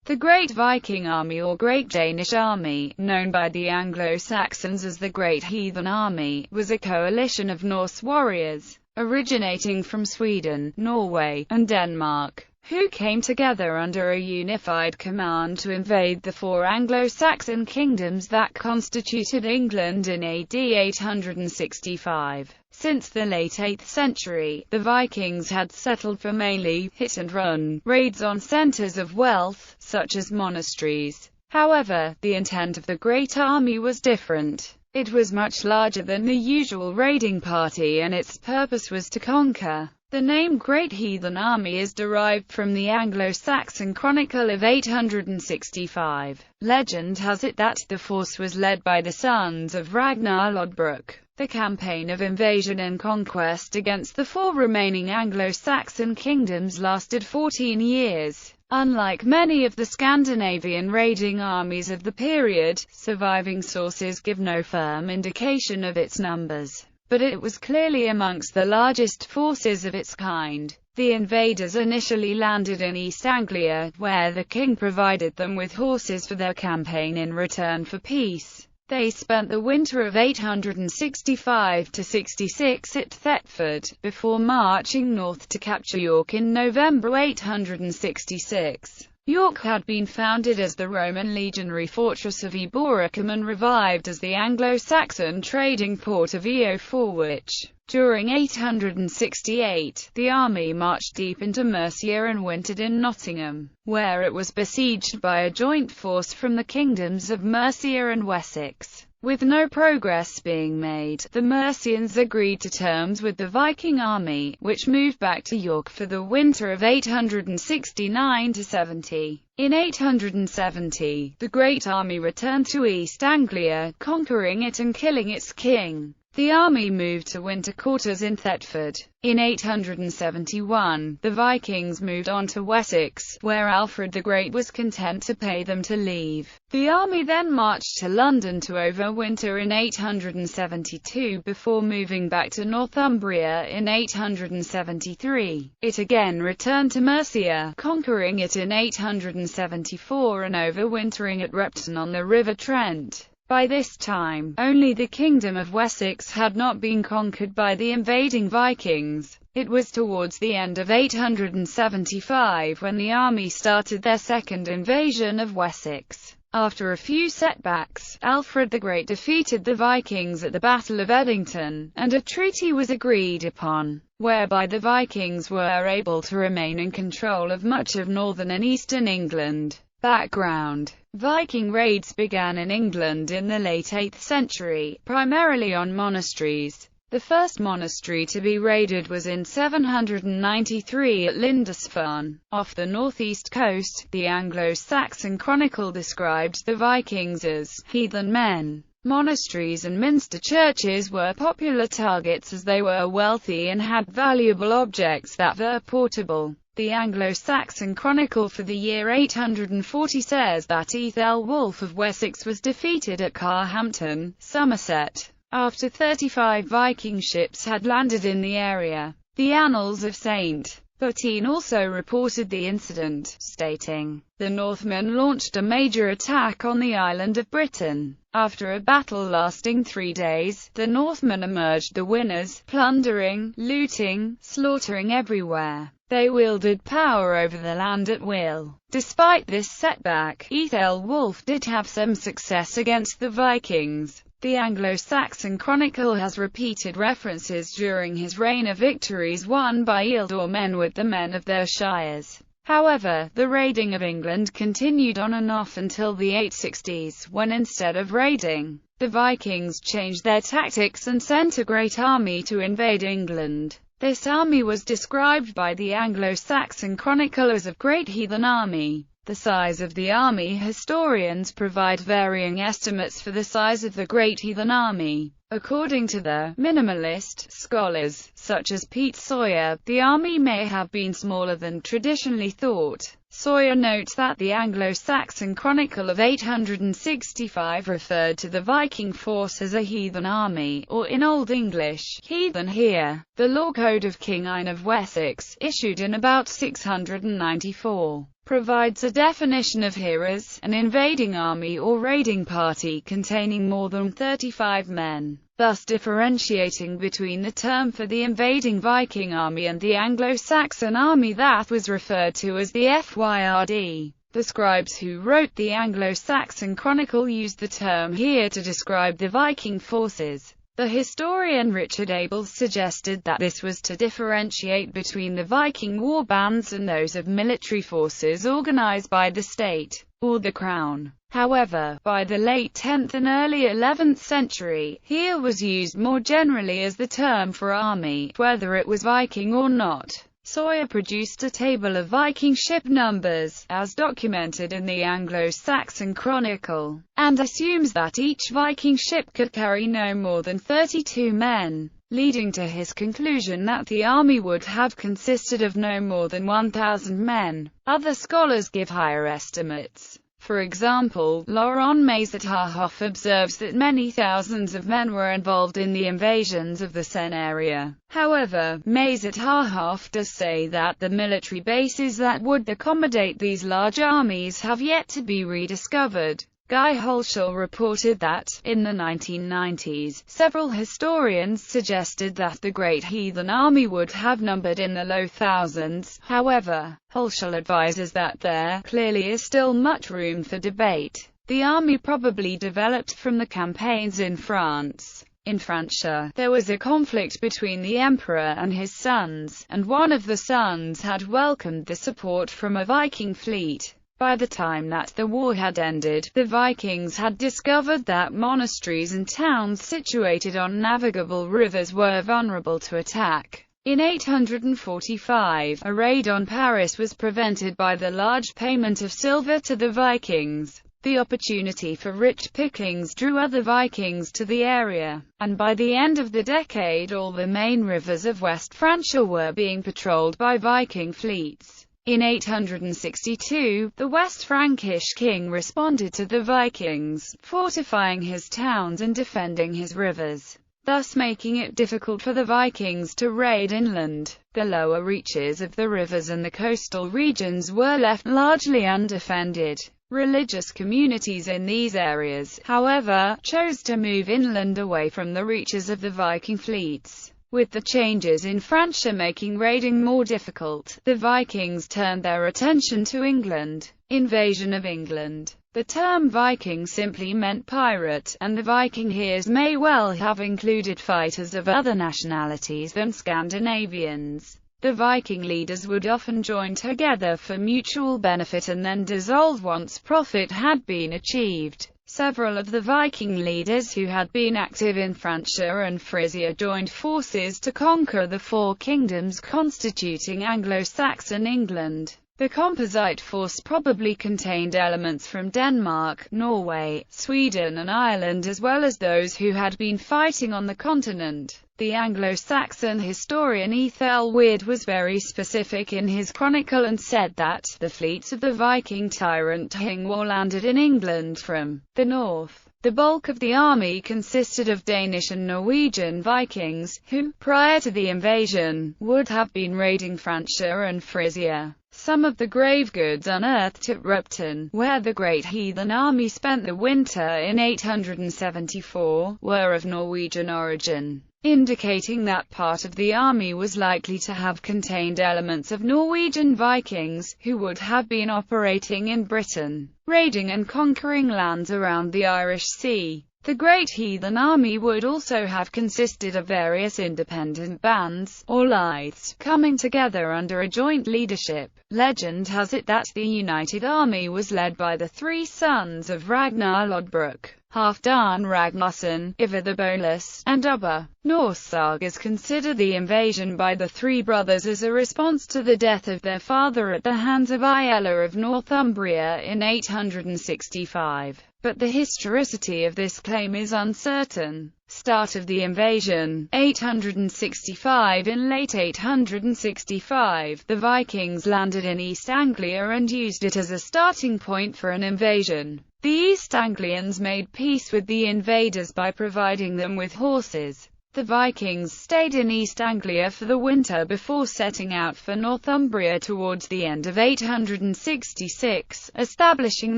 The Great Viking Army or Great Danish Army, known by the Anglo-Saxons as the Great Heathen Army, was a coalition of Norse warriors, originating from Sweden, Norway, and Denmark, who came together under a unified command to invade the four Anglo-Saxon kingdoms that constituted England in AD 865. Since the late 8th century, the Vikings had settled for mainly hit-and-run raids on centers of wealth, such as monasteries. However, the intent of the Great Army was different. It was much larger than the usual raiding party, and its purpose was to conquer. The name Great Heathen Army is derived from the Anglo-Saxon Chronicle of 865. Legend has it that the force was led by the sons of Ragnar Lodbrok. The campaign of invasion and conquest against the four remaining Anglo-Saxon kingdoms lasted 14 years. Unlike many of the Scandinavian raiding armies of the period, surviving sources give no firm indication of its numbers, but it was clearly amongst the largest forces of its kind. The invaders initially landed in East Anglia, where the king provided them with horses for their campaign in return for peace. They spent the winter of 865–66 at Thetford, before marching north to capture York in November 866. York had been founded as the Roman legionary fortress of Eboracum and revived as the Anglo-Saxon trading port of Eo, for which, during 868, the army marched deep into Mercia and wintered in Nottingham, where it was besieged by a joint force from the kingdoms of Mercia and Wessex. With no progress being made, the Mercians agreed to terms with the Viking army, which moved back to York for the winter of 869–70. In 870, the Great Army returned to East Anglia, conquering it and killing its king. The army moved to winter quarters in Thetford. In 871, the Vikings moved on to Wessex, where Alfred the Great was content to pay them to leave. The army then marched to London to overwinter in 872 before moving back to Northumbria in 873. It again returned to Mercia, conquering it in 874 and overwintering at Repton on the River Trent. By this time, only the Kingdom of Wessex had not been conquered by the invading Vikings. It was towards the end of 875 when the army started their second invasion of Wessex. After a few setbacks, Alfred the Great defeated the Vikings at the Battle of Edington, and a treaty was agreed upon, whereby the Vikings were able to remain in control of much of northern and eastern England. Background: Viking raids began in England in the late 8th century, primarily on monasteries. The first monastery to be raided was in 793 at Lindisfarne, off the northeast coast. The Anglo-Saxon Chronicle described the Vikings as heathen men. Monasteries and minster churches were popular targets as they were wealthy and had valuable objects that were portable. The Anglo-Saxon Chronicle for the year 840 says that Ethelwulf of Wessex was defeated at Carhampton, Somerset, after 35 Viking ships had landed in the area. The Annals of St. Botine also reported the incident, stating, "The Northmen launched a major attack on the island of Britain. After a battle lasting 3 days, the Northmen emerged the winners, plundering, looting, slaughtering everywhere. They wielded power over the land at will." Despite this setback, Ethelwulf did have some success against the Vikings. The Anglo-Saxon Chronicle has repeated references during his reign of victories won by Ealdor men with the men of their shires. However, the raiding of England continued on and off until the 860s, when instead of raiding, the Vikings changed their tactics and sent a great army to invade England. This army was described by the Anglo-Saxon Chronicle as a Great Heathen Army. The size of the army: historians provide varying estimates for the size of the Great Heathen Army. According to the minimalist scholars, such as Pete Sawyer, the army may have been smaller than traditionally thought. Sawyer notes that the Anglo-Saxon Chronicle of 865 referred to the Viking force as a heathen army, or in Old English, heathen here. The Law Code of King Ine of Wessex, issued in about 694, provides a definition of here as an invading army or raiding party containing more than 35 men, thus differentiating between the term for the invading Viking army and the Anglo-Saxon army that was referred to as the Fyrd. The scribes who wrote the Anglo-Saxon Chronicle used the term here to describe the Viking forces. The historian Richard Abels suggested that this was to differentiate between the Viking war bands and those of military forces organized by the state, or the crown. However, by the late 10th and early 11th century, here was used more generally as the term for army, whether it was Viking or not. Sawyer produced a table of Viking ship numbers, as documented in the Anglo-Saxon Chronicle, and assumes that each Viking ship could carry no more than 32 men, leading to his conclusion that the army would have consisted of no more than 1,000 men. Other scholars give higher estimates. For example, Laurent Maisat-Harhoff observes that many thousands of men were involved in the invasions of the Seine area. However, Maisat-Harhoff does say that the military bases that would accommodate these large armies have yet to be rediscovered. Guy Holshall reported that, in the 1990s, several historians suggested that the Great Heathen Army would have numbered in the low thousands. However, Holshall advises that there clearly is still much room for debate. The army probably developed from the campaigns in France. In Francia, there was a conflict between the emperor and his sons, and one of the sons had welcomed the support from a Viking fleet. By the time that the war had ended, the Vikings had discovered that monasteries and towns situated on navigable rivers were vulnerable to attack. In 845, a raid on Paris was prevented by the large payment of silver to the Vikings. The opportunity for rich pickings drew other Vikings to the area, and by the end of the decade all the main rivers of West Francia were being patrolled by Viking fleets. In 862, the West Frankish king responded to the Vikings, fortifying his towns and defending his rivers, thus making it difficult for the Vikings to raid inland. The lower reaches of the rivers and the coastal regions were left largely undefended. Religious communities in these areas, however, chose to move inland away from the reaches of the Viking fleets. With the changes in Francia making raiding more difficult, the Vikings turned their attention to England. Invasion of England. The term Viking simply meant pirate, and the Viking here may well have included fighters of other nationalities than Scandinavians. The Viking leaders would often join together for mutual benefit and then dissolve once profit had been achieved. Several of the Viking leaders who had been active in Francia and Frisia joined forces to conquer the four kingdoms constituting Anglo-Saxon England. The composite force probably contained elements from Denmark, Norway, Sweden and Ireland as well as those who had been fighting on the continent. The Anglo-Saxon historian Ethelwerd was very specific in his chronicle and said that the fleets of the Viking tyrant Hingwar landed in England from the north. The bulk of the army consisted of Danish and Norwegian Vikings, who, prior to the invasion, would have been raiding Francia and Frisia. Some of the grave goods unearthed at Rupton, where the Great Heathen Army spent the winter in 874, were of Norwegian origin, indicating that part of the army was likely to have contained elements of Norwegian Vikings, who would have been operating in Britain, raiding and conquering lands around the Irish Sea. The Great Heathen Army would also have consisted of various independent bands, or lithes, coming together under a joint leadership. Legend has it that the united army was led by the three sons of Ragnar Lodbrok, Halfdan Ragnarsson, Ivar the Boneless, and Ubba. Norse sagas consider the invasion by the three brothers as a response to the death of their father at the hands of Aella of Northumbria in 865. But the historicity of this claim is uncertain. Start of the invasion, 865. In late 865, the Vikings landed in East Anglia and used it as a starting point for an invasion. The East Anglians made peace with the invaders by providing them with horses. The Vikings stayed in East Anglia for the winter before setting out for Northumbria towards the end of 866, establishing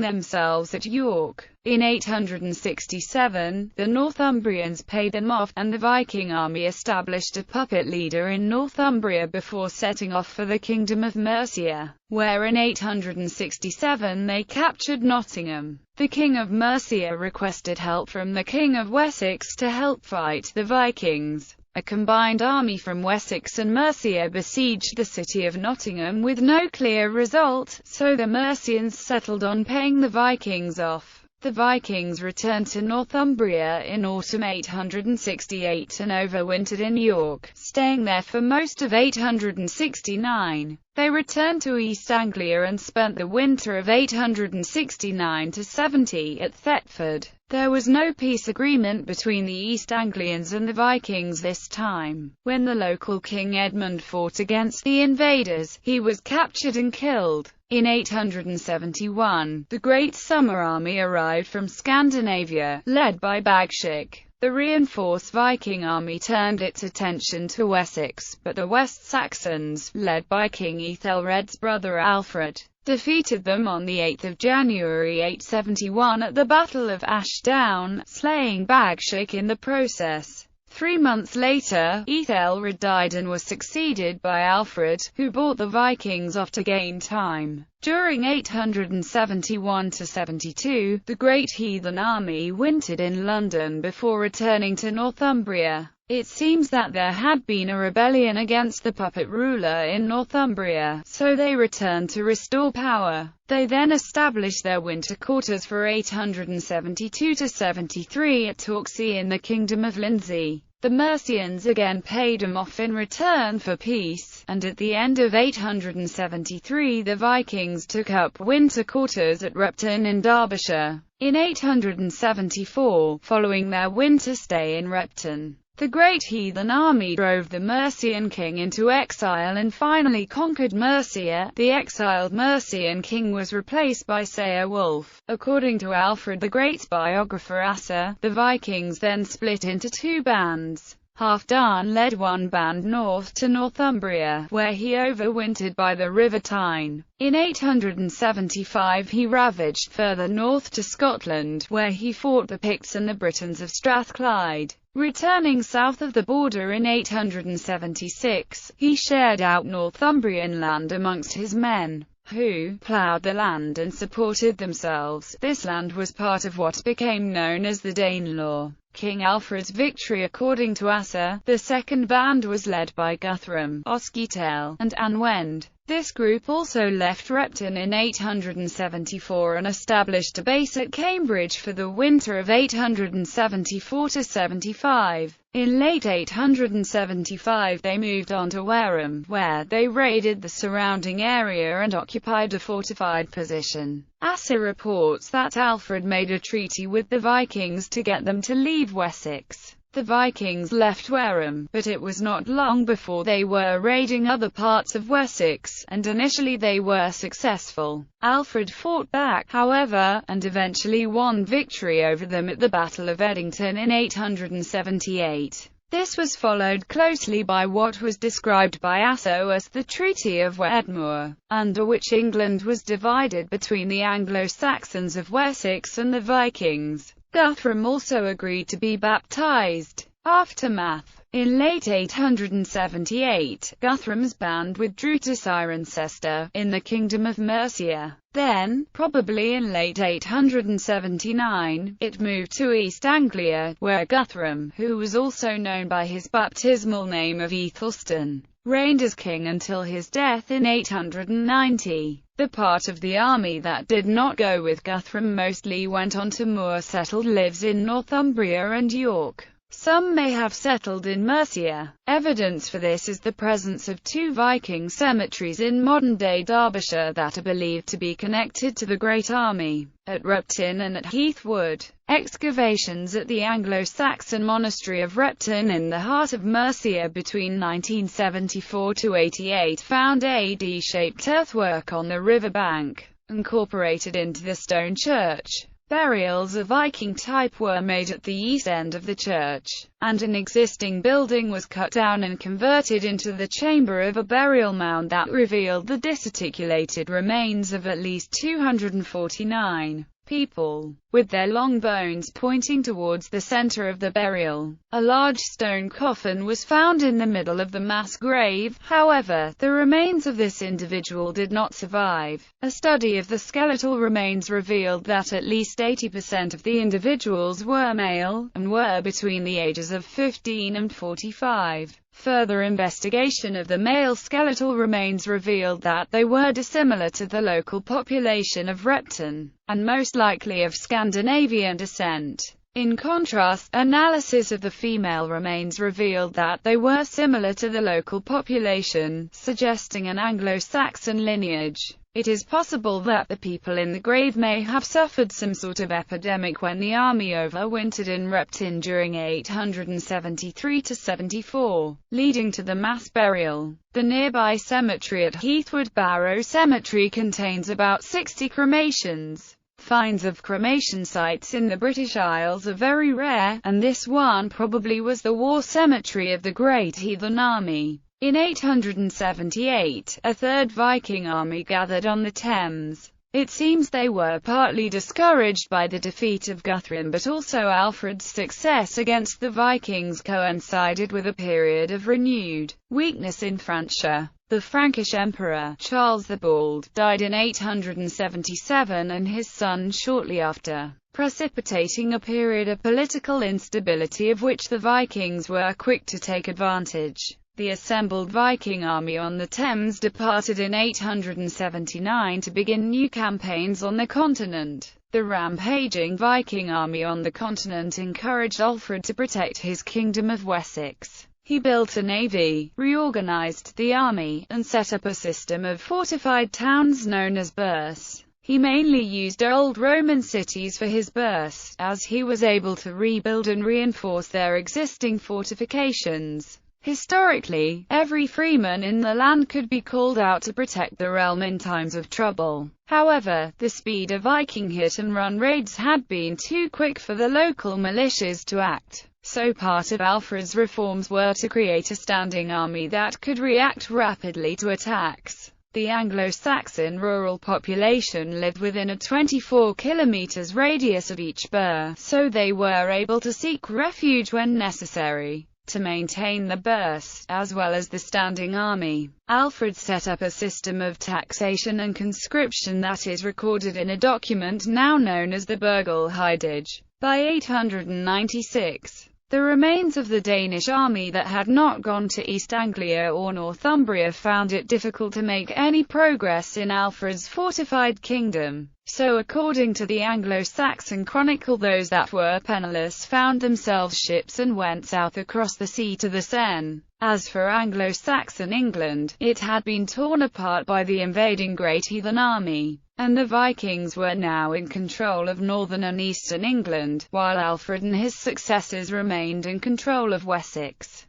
themselves at York. In 867, the Northumbrians paid them off, and the Viking army established a puppet leader in Northumbria before setting off for the Kingdom of Mercia, where in 867 they captured Nottingham. The King of Mercia requested help from the King of Wessex to help fight the Vikings. A combined army from Wessex and Mercia besieged the city of Nottingham with no clear result, so the Mercians settled on paying the Vikings off. The Vikings returned to Northumbria in autumn 868 and overwintered in York, staying there for most of 869. They returned to East Anglia and spent the winter of 869–70 at Thetford. There was no peace agreement between the East Anglians and the Vikings this time. When the local King Edmund fought against the invaders, he was captured and killed. In 871, the Great Summer Army arrived from Scandinavia, led by Bagshik. The reinforced Viking army turned its attention to Wessex, but the West Saxons, led by King Ethelred's brother Alfred, defeated them on 8 January 871 at the Battle of Ashdown, slaying Bagshik in the process. 3 months later, Ethelred died and was succeeded by Alfred, who brought the Vikings off to gain time. During 871–72, the Great Heathen Army wintered in London before returning to Northumbria. It seems that there had been a rebellion against the puppet ruler in Northumbria, so they returned to restore power. They then established their winter quarters for 872–73 at Torksey in the Kingdom of Lindsey. The Mercians again paid them off in return for peace, and at the end of 873 the Vikings took up winter quarters at Repton in Derbyshire. In 874, following their winter stay in Repton, the Great Heathen Army drove the Mercian king into exile and finally conquered Mercia. The exiled Mercian king was replaced by Ceolwulf. According to Alfred the Great's biographer Asser, the Vikings then split into 2 bands. Halfdan led one band north to Northumbria, where he overwintered by the River Tyne. In 875 he ravaged further north to Scotland, where he fought the Picts and the Britons of Strathclyde. Returning south of the border in 876, he shared out Northumbrian land amongst his men, who ploughed the land and supported themselves. This land was part of what became known as the Danelaw. King Alfred's victory. According to Asser, the second band was led by Guthrum, Oskytel, and Anwend. This group also left Repton in 874 and established a base at Cambridge for the winter of 874–75. In late 875 they moved on to Wareham, where they raided the surrounding area and occupied a fortified position. Asser reports that Alfred made a treaty with the Vikings to get them to leave Wessex. The Vikings left Wareham, but it was not long before they were raiding other parts of Wessex, and initially they were successful. Alfred fought back, however, and eventually won victory over them at the Battle of Edington in 878. This was followed closely by what was described by Asser as the Treaty of Wedmore, under which England was divided between the Anglo-Saxons of Wessex and the Vikings. Guthrum also agreed to be baptized. Aftermath. In late 878, Guthrum's band withdrew to Cirencester, in the Kingdom of Mercia. Then, probably in late 879, it moved to East Anglia, where Guthrum, who was also known by his baptismal name of Ethelstan, reigned as king until his death in 890. The part of the army that did not go with Guthrum mostly went on to more settled lives in Northumbria and York. Some may have settled in Mercia. Evidence for this is the presence of 2 Viking cemeteries in modern-day Derbyshire that are believed to be connected to the Great Army, at Repton and at Heathwood. Excavations at the Anglo-Saxon monastery of Repton in the heart of Mercia between 1974–88 found a D-shaped earthwork on the river bank, incorporated into the stone church. Burials of Viking type were made at the east end of the church. and an existing building was cut down and converted into the chamber of a burial mound that revealed the disarticulated remains of at least 249 people, with their long bones pointing towards the center of the burial. A large stone coffin was found in the middle of the mass grave. However, the remains of this individual did not survive. A study of the skeletal remains revealed that at least 80% of the individuals were male, and were between the ages of 15 and 45. Further investigation of the male skeletal remains revealed that they were dissimilar to the local population of Repton, and most likely of Scandinavian descent. In contrast, analysis of the female remains revealed that they were similar to the local population, suggesting an Anglo-Saxon lineage. It is possible that the people in the grave may have suffered some sort of epidemic when the army overwintered in Repton during 873–74, leading to the mass burial. The nearby cemetery at Heathwood Barrow Cemetery contains about 60 cremations. Finds of cremation sites in the British Isles are very rare, and this one probably was the war cemetery of the Great Heathen Army. In 878, a third Viking army gathered on the Thames. It seems they were partly discouraged by the defeat of Guthrum, but also Alfred's success against the Vikings coincided with a period of renewed weakness in Francia. The Frankish emperor, Charles the Bald, died in 877 and his son shortly after, precipitating a period of political instability of which the Vikings were quick to take advantage. The assembled Viking army on the Thames departed in 879 to begin new campaigns on the continent. The rampaging Viking army on the continent encouraged Alfred to protect his kingdom of Wessex. He built a navy, reorganized the army, and set up a system of fortified towns known as burhs. He mainly used old Roman cities for his burhs, as he was able to rebuild and reinforce their existing fortifications. Historically, every freeman in the land could be called out to protect the realm in times of trouble. However, the speed of Viking hit-and-run raids had been too quick for the local militias to act. So part of Alfred's reforms were to create a standing army that could react rapidly to attacks. The Anglo-Saxon rural population lived within a 24 km radius of each burh, so they were able to seek refuge when necessary. To maintain the burhs, as well as the standing army, Alfred set up a system of taxation and conscription that is recorded in a document now known as the Burghelhidage. By 896, the remains of the Danish army that had not gone to East Anglia or Northumbria found it difficult to make any progress in Alfred's fortified kingdom. So according to the Anglo-Saxon Chronicle, those that were penniless found themselves ships and went south across the sea to the Seine. As for Anglo-Saxon England, it had been torn apart by the invading Great Heathen Army, and the Vikings were now in control of northern and eastern England, while Alfred and his successors remained in control of Wessex.